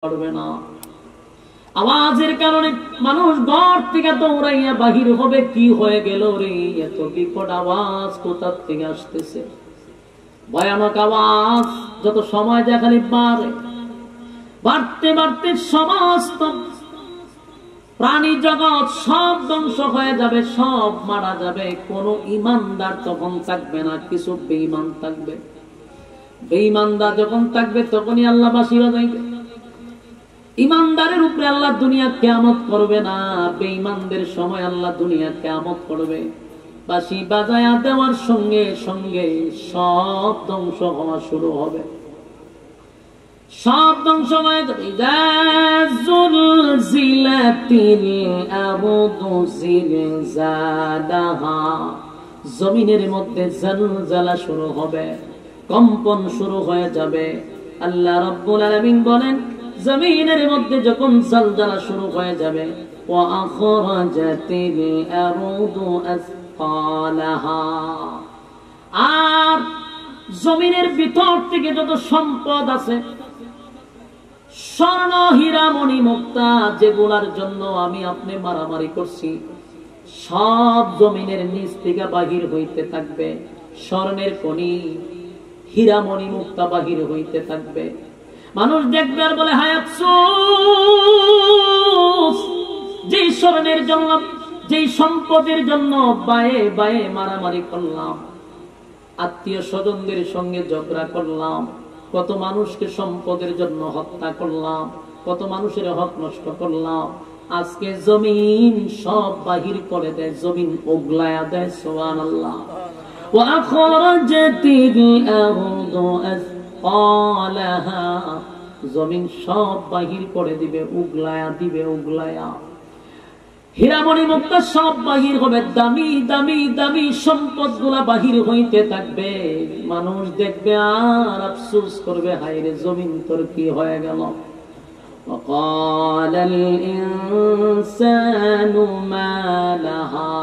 পারবে না। আওয়াজের কারণে মানুষ ঘর থেকে দৌড়াইয়া বাহির হবে, কি হয়ে গেল রে, এত বিকট আওয়াজ কোথা থেকে আসতেছে, ভয়ানক আওয়াজ। যত সময় যায় খালি বাড়তে বাড়তে সমস্ত প্রাণী জগৎ সব ধ্বংস হয়ে যাবে, সব মারা যাবে। কোন ইমানদার তখন থাকবে না, কিছু বেঈমান থাকবে। বেঈমানদার যখন থাকবে তখনই আল্লাহ বাঁশি বাজাইবে। ইমানদারের উপরে আল্লাহ দুনিয়া কিয়ামত করবে না, বেঈমানদের সময় আল্লাহ দুনিয়া কিয়ামত করবে। বাঁশি বাজায়া দেওয়ার সঙ্গে সঙ্গে সব ধ্বংস হওয়া শুরু হবে, সব ধ্বংস হয়ে যাবে। জমিনের মধ্যে জালজালা শুরু হবে, কম্পন শুরু হয়ে যাবে। আল্লাহ রাব্বুল আলামিন বলেন, জমিনের মধ্যে যখন জালজালা শুরু হয়ে যাবে, ওয়া আখরাজাতিল আরদু আসফালাহা, আর জমিনের ভিতর থেকে যত সম্পদ আছে, স্বর্ণ হীরা মণি মুক্তা, যেগুলার জন্য আমি আপনি মারামারি করছি, সব জমিনের নিচ থেকে বাহির হইতে থাকবে। স্বর্ণের খনি, হীরা মণি মুক্তা বাহির হইতে থাকবে। মানুষ দেখবে আর বলে, হায় আফসোস, যেই স্বর্ণের জন্য, যেই সম্পদের জন্য বায়ে বায়ে মারামারি করলাম, আত্মীয় স্বজনদের সঙ্গে ঝগড়া করলাম, কত মানুষকে সম্পদের জন্য হত্যা করলাম, কত মানুষের হক নষ্ট করলাম, আজকে জমিন সব বাহির করে দেয়, জমিন ওগলায়া দেয়। সুবহানাল্লাহ। ওয়া আখরাজাতিল আরদু আসফালাহা, জমিন সব বাহির করে দিবে, উগলায়া দিবে, উগলায়া। হীরামণি মুক্তা সব বাহির হবে, দামি দামি দামি সম্পদ গুলা বাহির হইতে থাকবে। মানুষ দেখবে আর আফসোস করবে, হায় রে জমিন তোর কি হয়ে গেল। وقال الإنسان ما لها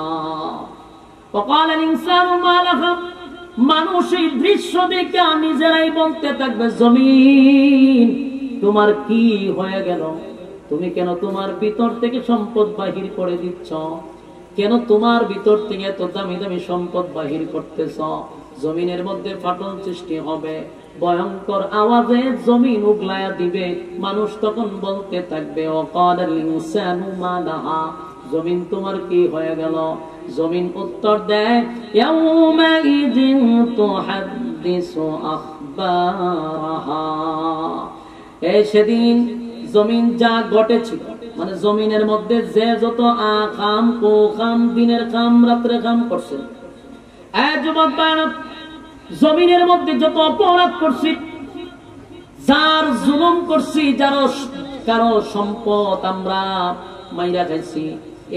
وقال الإنسان ما لها, মানুষ এই দৃশ্য দেখে নিজেরাই বলতে থাকবে, জমিন তোমার কি হয়ে গেল, তুমি কেন তোমার ভিতর থেকে সম্পদ বাহির করে দিচ্ছ, কেন তোমার ভিতর থেকে এত দামি দামি সম্পদ বাহির করতেছ। জমিনের মধ্যে ফাটল সৃষ্টি হবে, ভয়ঙ্কর আওয়াজে জমিন উগলায়া দিবে। মানুষ তখন বলতে থাকবে, ওয়াকালাল ইনসানু মা লাহা, জমিন তোমার কি হয়ে গেল। জমিন উত্তর দেয়, ইয়াউমা ইযিন তুহাদ্দিসু আখবারাহা, এই সেদিন জমিন যা ঘটেছিল, মানে জমিনের মধ্যে যে যত আকাম কুকাম, দিনের কাম রাত্রে কাম করছে, যুবক ভাইরা, জমিনের মধ্যে যত অপরাধ করছি, যার জুলুম করছি, কারো সম্পদ আমরা মাইরা খাইছি,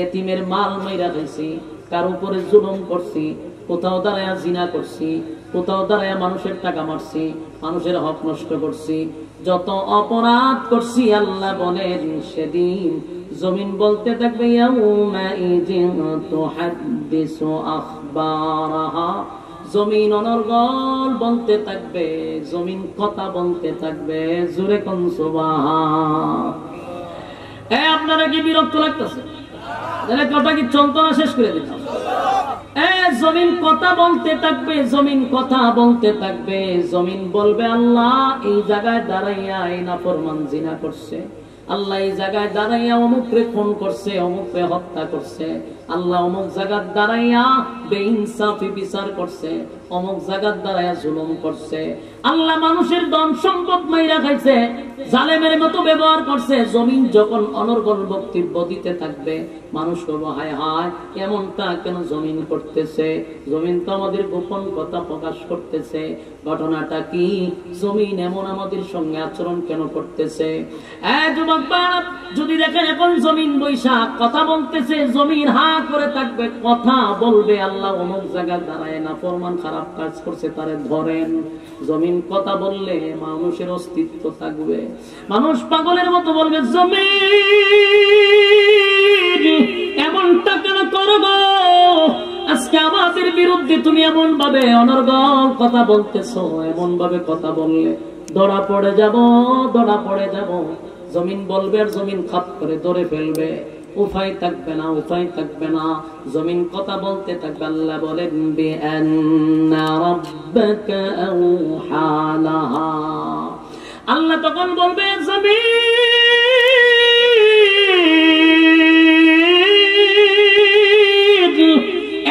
এতিমের মাল মাইরা খাইছি, কার উপরে জুলুম করছি, কোথাও দাঁড়ায়া জিনা করছি, কোথাও দাঁড়ায়া মানুষের টাকা মারছি, মানুষের হক নষ্ট করছি, যত অপরাধ করছি, আল্লাহ বলেন সেদিন জমিন বলতে থাকবে, ইয়াউমা ইযিন তুহাদ্দিসু আখবারাহা, জমিন অনর্গল বলতে থাকবে, জমিন কথা বলতে থাকবে। জোরে কোন সুবহান। আপনারা কি বিরক্ত লাগতেছে? কথা কি চলতো না, শেষ করে দিতাম। জমিন কথা বলতে থাকবে, জমিন কথা বলতে থাকবে। জমিন বলবে, আল্লাহ এই জায়গায় দাঁড়াইয়া এই নাফরমান জিনা করছে, আল্লাহ এই জায়গায় দাঁড়াইয়া অমুকরে খুন করছে, অমুকরে হত্যা করছে, আল্লাহ অমুক জায়গায় দাঁড়াইয়া বেইনসাফি বিচার করছে, অমুক জায়গায় দাঁড়াইয়া জুলুম করছে, আল্লাহ মানুষের ধন সম্পদ মাইরা খাইছে, জালেমের মতো ব্যবহার করছে। জমিন যখন অনর্গল বক্তব্য দিতে থাকবে, মানুষ বলবো, হায় হায় এমনটা কেন জমিন করতেছে, জমিন তো আমাদের গোপন কথা প্রকাশ করতেছে, ঘটনাটা কি, জমিন এমন আমাদের সঙ্গে আচরণ কেন করতেছে। যুবক বাবা, যদি দেখেন এখন জমিন বৈশাখ কথা বলতেছে, জমিন হা করে থাকবে, কথা বলবে, আল্লাহ অমুক জায়গায় দাঁড়ায় না ফরমান খারাপ কাজ করছে, তারে ধরেন। জমিন কথা বললে মানুষের অস্তিত্ব থাকবে। মানুষ পাগলের মতো বলবে, জমিন এমনটা কেন করবো, আজকে আমাদের বিরুদ্ধে তুমি এমন ভাবে অনর্গল কথা বলতেছো, এমন ভাবে কথা বললে ধরা পড়ে যাব, ধরা পড়ে যাব। জমিন বলবে আর জমিন খাপ করে ধরে ফেলবে, উপায় থাকবে না, উপায় থাকবে না। জমিন কথা বলতে থাকবে। আল্লাহ বলেন বিআন্না রাব্বাকা আওহা লাহা, আল্লাহ তখন বলবে জমিন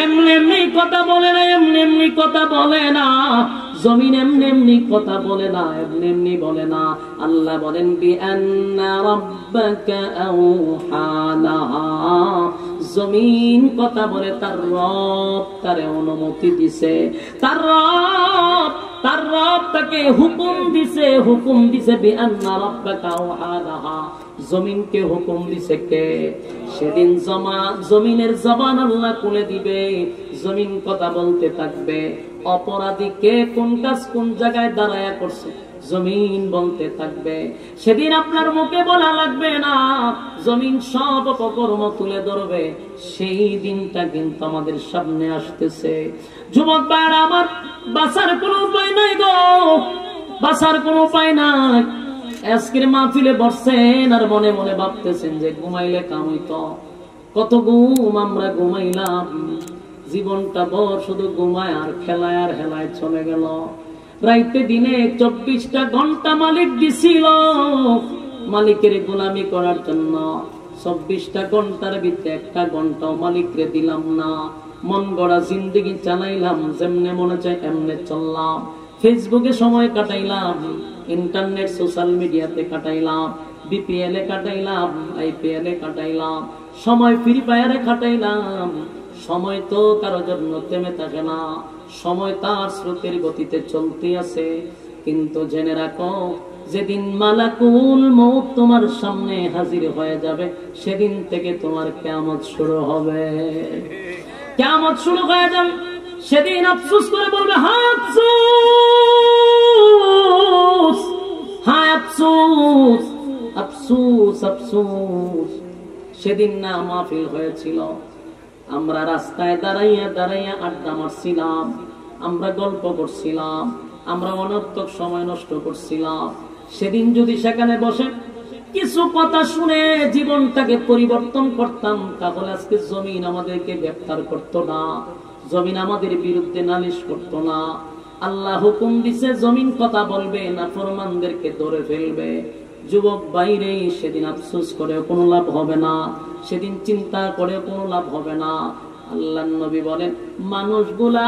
এমনি এমনি কথা বলে না, এমনি এমনি কথা বলে না, জমিন এমনি এমনি কথা বলে না, এমনি এমনি বলে না। আল্লাহ বলেন বিআন্না রাব্বাকা আওহা লাহা, জমিন কথা বলে, তার রব তারে অনুমতি দিছে, তার রব তাকে হুকুম দিছে বিআন্না রাব্বাকা আওহা লাহা, জমিনকে হুকুম দিছে কে? সেদিন জমিনের জবান আল্লাহ খুলে দিবে, জমিন কথা বলতে থাকবে। অপরাধী কে কোন কাজ কোন জায়গায় দাঁড়ায়া করছে জমিন বলতে থাকবে। সেদিন আপনার মুখে বলা লাগবে না, জমিন সব অপকর্ম তুলে ধরবে। সেই দিনটা কিন্তু আমাদের সামনে আসতেছে। যুবক ভাইরা আমার, বাঁচার কোনো উপায় নাই গো, বাঁচার কোনো উপায় নাই। আজকের মাহফিলে বসছেন আর মনে মনে ভাবতেছেন যে ঘুমাইলে কাম হইতো। কত ঘুম আমরা ঘুমাইলাম, জীবনটা বড় শুধু ঘুমায় আর খেলায় আর হেলায় চলে গেল। রাইতে দিনে 24টা ঘন্টা মালিক দিছিল মালিকের গোলামি করার জন্য। 24টা ঘন্টার ভিতরে একটা ঘন্টাও মালিকরে দিলাম না। মন গড়া জিন্দগি চালাইলাম, যেমনে মনে চাই এমনে চললাম। ফেসবুকে সময় কাটাইলাম, ইন্টারনেট সোশ্যাল মিডিয়াতে কাটাইলাম, বিপিএল এ কাটাইলাম, আইপিএল এ কাটাইলাম, সময় ফ্রি ফায়ারে কাটাইলাম। সময় তো কারো জন্য থেমে থাকে না, সময় তার স্রোতের গতিতে চলতে আছে। কিন্তু জেনে রাখো, যেদিন মালাকুল মউত তোমার সামনে হাজির হয়ে যাবে, সেদিন থেকে তোমার কিয়ামত শুরু হবে। কিয়ামত শুরু হয়ে যাবে, সেদিন আফসোস করে বলবে হায় আফসোস, হায় আফসোস, আফসোস, আফসোস। সেদিন না মাহফিল হয়েছিল, আমরা রাস্তায় দাঁড়াইয়া দাঁড়াইয়া আড্ডা মারছিলাম, আমরা গল্প করছিলাম, আমরা অনর্থক সময় নষ্ট করছিলাম। সেদিন যদি সেখানে বসে কিছু কথা শুনে জীবনটাকে পরিবর্তন করতাম, তাহলে আজকে জমিন আমাদেরকে গ্রেফতার করতো না, জমিন আমাদের বিরুদ্ধে নালিশ করতো না। আল্লাহ হুকুম দিছে জমিন কথা বলবে, নাফরমানদেরকে ধরে ফেলবে। যুবক বাইরে সেদিন আফসোস করে কোনো লাভ হবে না, সেদিন চিন্তা করে কোনো লাভ হবে না। আল্লাহর নবী বলেন, মানুষগুলা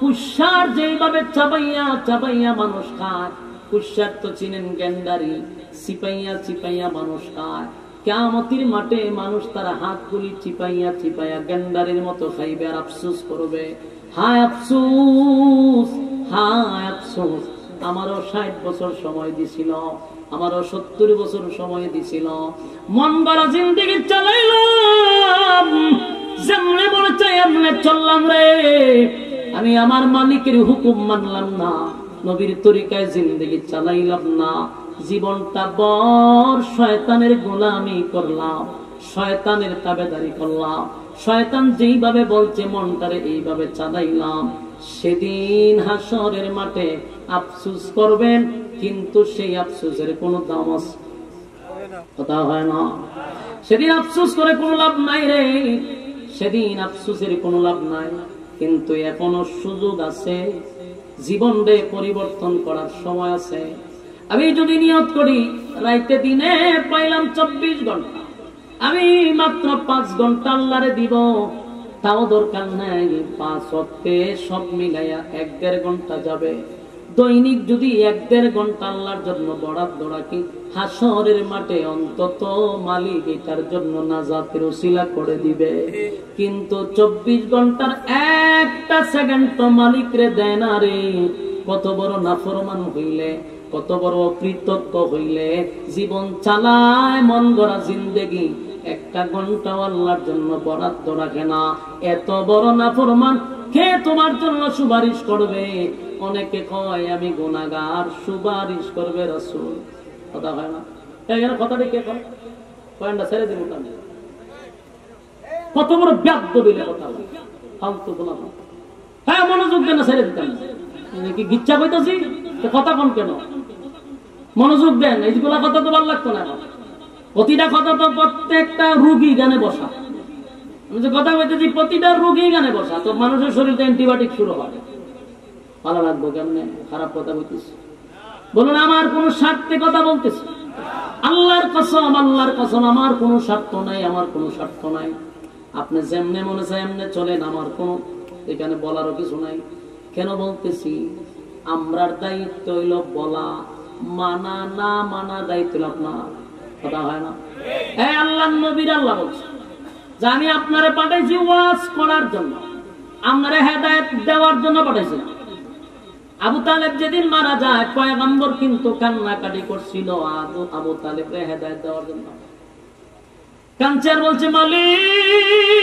কুশার যেভাবে চাবাইয়া চাবাইয়া মানুষ খায়, কুশার তো চিনেন গেন্ডারি, চিপাইয়া চিপাইয়া মানুষ খায়। কিয়ামতের মাঠে মানুষ তার হাতগুলি চিপাইয়া চিপাইয়া গেন্ডারির মতো খাইবে আর আফসোস করবে। হায় আফসোস, হায় আফসোস, আমারও 60 বছর সময় দিছিল, আমারও 70 বছর সময় দিছিল, মন গড়া জিন্দেগি চালাইলাম, যেমনে মনে চাই এমনে চললাম রে। আমি আমার মালিকের হুকুম মানলাম না, নবীর তরিকায় জিন্দেগি চালাইলাম না। জীবনটা বড় শয়তানের গোলামি করলাম, শয়তানের তাবেদারি করলাম, শয়তান যেইভাবে বলছে মনটারে এইভাবে চালাইলাম। সেদিন হাসরের মাঠে আফসোস করবেন, কিন্তু সেই আফসোসের কোনো দাম আছে? কথা হয় না। সেদিন আফসোস করে কোনো লাভ নাই রে, সেদিন আফসোসের কোনো লাভ নাই। কিন্তু এখনো সুযোগ আছে, জীবনকে পরিবর্তন করার সময় আছে। আমি যদি নিয়ত করি রাইতে দিনে পাইলাম 24 ঘন্টা, আমি মাত্র 5 ঘন্টা আল্লাহরে দিব, তাও দরকার নাই 5 ওয়াক্তে সব মিলাইয়া 1-1.5 ঘন্টা যাবে। দৈনিক যদি 1-1.5 ঘন্টা আল্লাহর জন্য বরাদ্দ রাখি, হাসরের মাঠে অন্তত মালিক এটার জন্য নাজাতের ওসিলা করে দিবে। কিন্তু 24 ঘন্টার একটা সেকেন্ড তো মালিক রে দেয় না রে। কত বড় নাফরমান হইলে, কত বড় অকৃতজ্ঞ হইলে জীবন চালায়, মন গড়া জিন্দেগি 1 ঘন্টা আল্লাহর জন্য বরাদ্দ রাখে না। এত বড় নাফরমান কে তোমার জন্য সুপারিশ করবে? অনেকে কয় আমি গুনাহগার, সুপারিশ করবে রাসূল। কথা হয় না? এখানে কথাটা কে কয়? কয়টা ছেড়ে দিব না, কত বড় ব্যাধ দিলে কথা বলে ফালতু গুনাহ। হ্যাঁ মনোযোগ দেন না, ছেড়ে দিতাম কি গিচ্ছা কইতাছি? কথা কোন কেন? মনোযোগ দেন, এইগুলা কথা তো ভালো লাগতো না। প্রতিটা কথা তো প্রত্যেকটা রোগী গানে বসা। আমি যে কথা বলতেছি প্রতিটা রোগী গানে বসা, তো মানুষের শরীরে অ্যান্টিবায়োটিক শুরু হয়। ভালো লাগবো কেমনে? খারাপ কথা বলতেছি। বলুন, আমার কোন স্বার্থে কথা বলতেছি? আল্লাহর কসম, আল্লাহর কসম, আমার কোনো স্বার্থ নাই, আমার কোনো স্বার্থ নাই। আপনি যেমনে মনে চায় এমনি চলেন, আমার কোনো এখানে বলারও কিছু নাই। কেন বলতেছি? আমরার দায়িত্ব হইল বলা, মানা না মানা দায়িত্ব হইল আপনার। কথা হয় না? এই আল্লাহর নবীর আল্লাহ বলছে যে আমি আপনারে পাঠাইছি ওয়াজ করার জন্য, আপনারে হেদায়েত দেওয়ার জন্য পাঠাইছি। আবু তালেব যেদিন মারা যায়, পয়গম্বর কিন্তু কান্নাকাটি করছিল আবু তালেবকে হেদায়েত দেওয়ার জন্য। কাঞ্চার বলছে মালিক